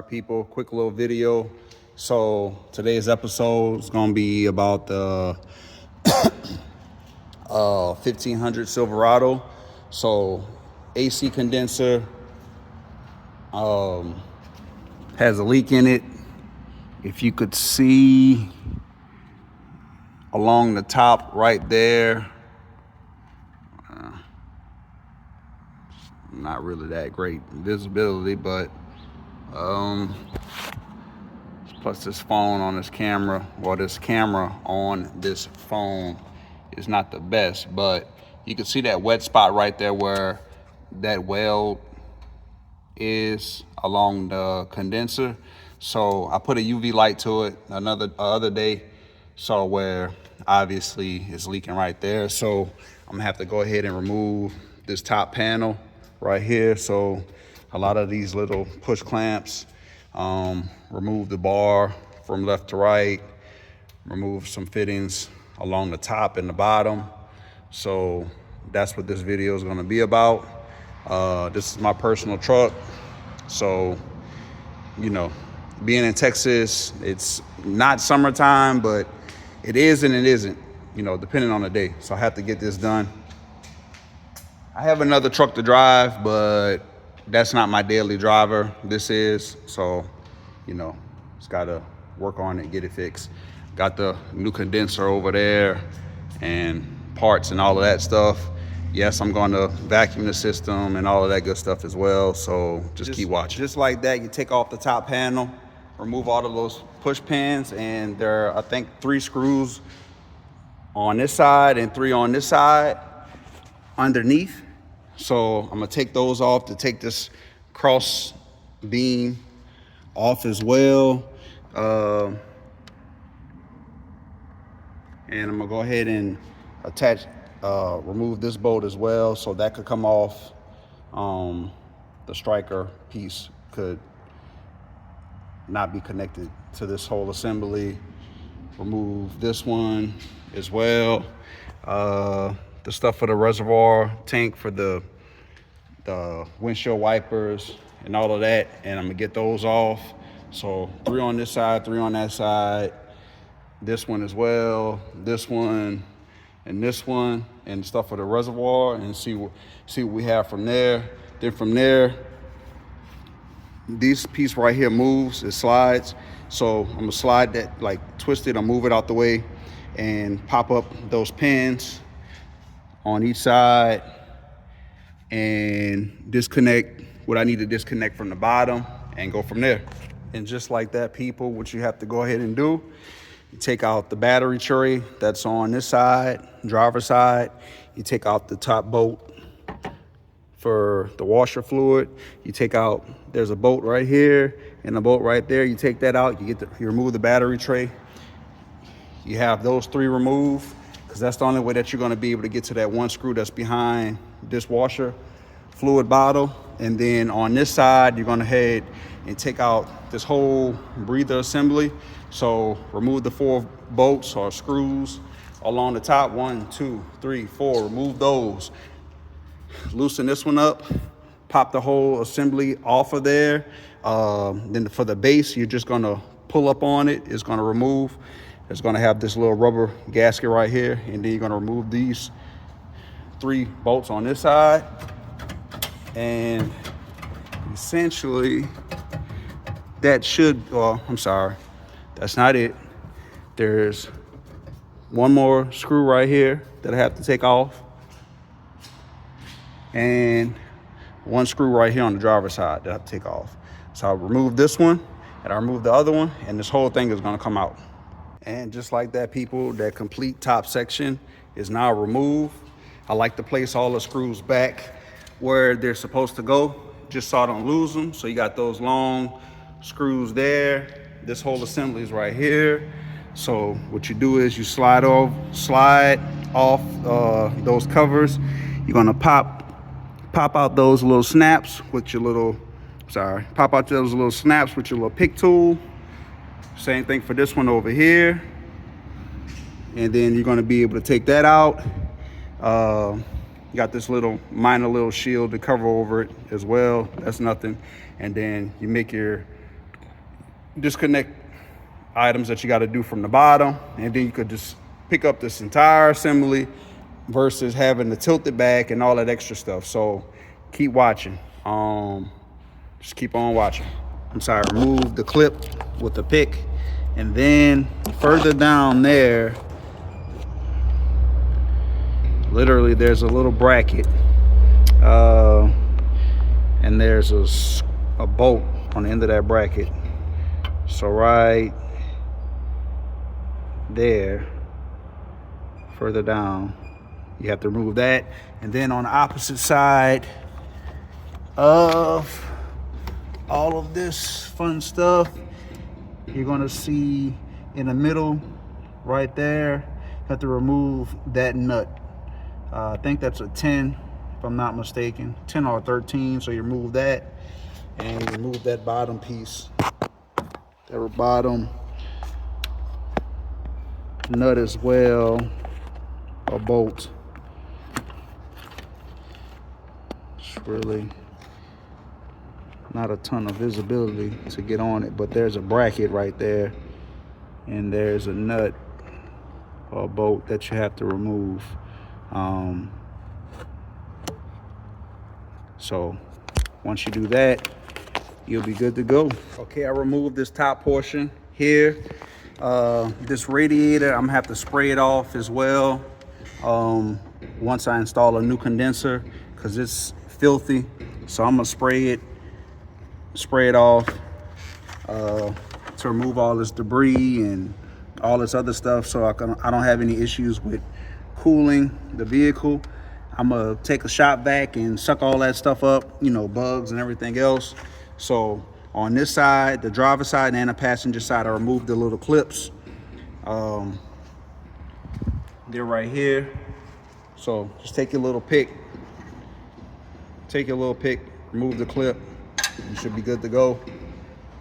right, people, quick little video. So today's episode is gonna be about the 1500 Silverado. So AC condenser has a leak in it. If you could see along the top right there, not really that great visibility, but plus this phone on this camera, or this camera on this phone is not the best, but you can see that wet spot right there where that weld is along the condenser. So I put a UV light to it other day, so where obviously it's leaking right there. So I'm gonna have to go ahead and remove this top panel right here. So a lot of these little push clamps, remove the bar from left to right, remove some fittings along the top and the bottom. So that's what this video is going to be about. This is my personal truck. So, you know, being in Texas, it's not summertime, but it is and it isn't, you know, depending on the day. So I have to get this done. I have another truck to drive, but that's not my daily driver. This is, so, you know, just gotta work on it, get it fixed. Got the new condenser over there and parts and all of that stuff. Yes, I'm gonna vacuum the system and all of that good stuff as well. So just keep watching. Just like that, you take off the top panel, remove all of those push pins, and there are, I think, 3 screws on this side and 3 on this side underneath. So I'm gonna take those off to take this cross beam off as well. And I'm gonna go ahead and attach, remove this bolt as well, so that could come off. The striker piece could not be connected to this whole assembly. Remove this one as well. The stuff for the reservoir tank for the windshield wipers and all of that, and I'm gonna get those off. So 3 on this side, 3 on that side, this one as well, this one, and this one, and stuff for the reservoir, and see what we have from there. Then from there, this piece right here moves, it slides. So I'm gonna slide that, like twist it, I'll move it out the way and pop up those pins on each side and disconnect what I need to disconnect from the bottom and go from there. And just like that, people, what you have to go ahead and do, you take out the battery tray that's on this side, driver's side. You take out the top bolt for the washer fluid. You take out, there's a bolt right here and a bolt right there. You take that out, you remove the battery tray. You have those 3 removed, because that's the only way that you're gonna be able to get to that one screw that's behind this washer fluid bottle. And then on this side, you're gonna head and take out this whole breather assembly. So remove the 4 bolts or screws along the top, 1, 2, 3, 4, remove those. Loosen this one up, pop the whole assembly off of there. Then for the base, you're just gonna pull up on it. It's gonna remove. It's gonna have this little rubber gasket right here, and then you're gonna remove these 3 bolts on this side. And essentially, that should, I'm sorry, that's not it. There's one more screw right here that I have to take off, and one screw right here on the driver's side that I have to take off. So I'll remove this one, and I'll remove the other one, and this whole thing is gonna come out. And just like that, people, that complete top section is now removed. I like to place all the screws back where they're supposed to go, just so I don't lose them. So you got those long screws there. This whole assembly is right here. So what you do is you slide off those covers. You're gonna pop out those little snaps with your little, pop out those little snaps with your little pick tool. Same thing for this one over here. And then you're gonna be able to take that out. You got this minor little shield to cover over it as well. That's nothing. And then you make your disconnect items that you got to do from the bottom, and then you could just pick up this entire assembly versus having to tilt it back and all that extra stuff. So keep watching. Just keep on watching. I'm sorry, remove the clip with the pick, and then further down there, literally there's a little bracket, and there's a bolt on the end of that bracket. So right there, further down, you have to remove that. And then on the opposite side of all of this fun stuff, you're gonna see in the middle right there, you have to remove that nut. I think that's a 10, if I'm not mistaken, 10 or 13. So you remove that, and you remove that bottom piece, that bottom nut as well, or bolt. It's really not a ton of visibility to get on it, but there's a bracket right there, and there's a nut or bolt that you have to remove. So once you do that, you'll be good to go. Okay, I removed this top portion here. This radiator, I'm gonna have to spray it off as well once I install a new condenser, because it's filthy. So I'm gonna spray it off to remove all this debris and all this other stuff, so I don't have any issues with cooling the vehicle. I'm gonna take a shop vac and suck all that stuff up, you know, bugs and everything else. So on this side, the driver's side and the passenger side, I removed the little clips. They're right here. So just take your little pick, remove the clip. You should be good to go.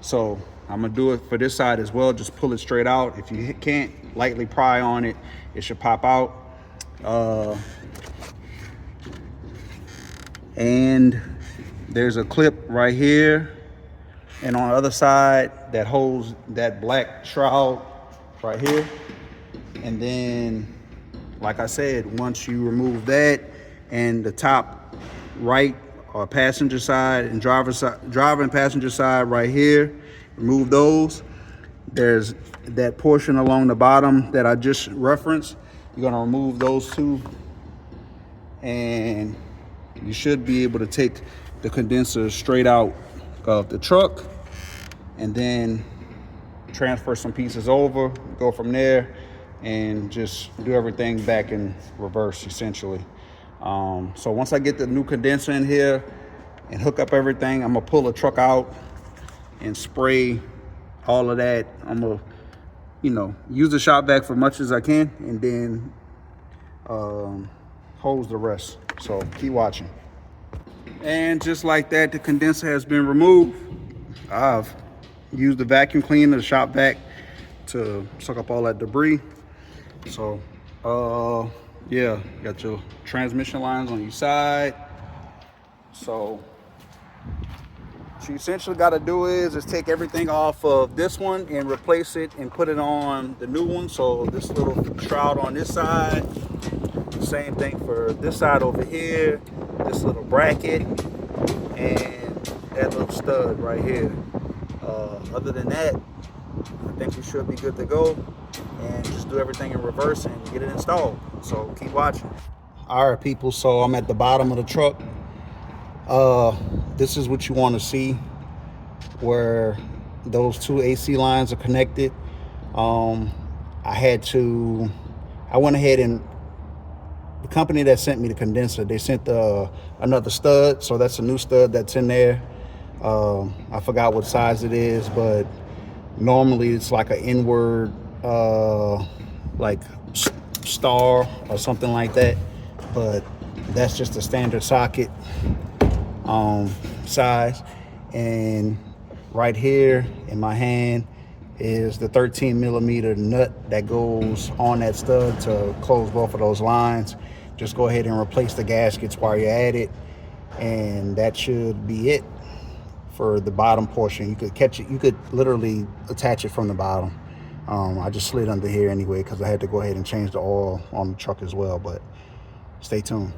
So I'm gonna do it for this side as well. Just pull it straight out. If you can't, lightly pry on it, it should pop out. And there's a clip right here, and on the other side that holds that black shroud right here. And then, like I said, once you remove that and the top right or passenger side and driver and passenger side right here, remove those. There's that portion along the bottom that I just referenced. You're gonna remove those two, and you should be able to take the condenser straight out of the truck, and then transfer some pieces over, go from there, and just do everything back in reverse, essentially. So once I get the new condenser in here and hook up everything, I'm gonna pull the truck out and spray all of that. I'm gonna, use the shop vac for much as I can, and then hose the rest. So keep watching. And just like that, the condenser has been removed. I've used the vacuum cleaner, the shop vac, to suck up all that debris. So yeah, got your transmission lines on your side. So what you essentially got to do is take everything off of this one and replace it and put it on the new one. So this little shroud on this side, same thing for this side over here, this little bracket, and that little stud right here. Other than that, I think we should be good to go, and just do everything in reverse and get it installed. So keep watching. All right, people, so I'm at the bottom of the truck. This is what you want to see, where those two AC lines are connected. I went ahead and the company that sent me the condenser, they sent another stud. So that's a new stud that's in there. I forgot what size it is, but normally it's like an inward, like star or something like that. But that's just a standard socket size. And right here in my hand is the 13 millimeter nut that goes on that stud to close both of those lines. Just go ahead and replace the gaskets while you're at it, and that should be it for the bottom portion. You could catch it, you could literally attach it from the bottom. I just slid under here anyway because I had to go ahead and change the oil on the truck as well, but stay tuned.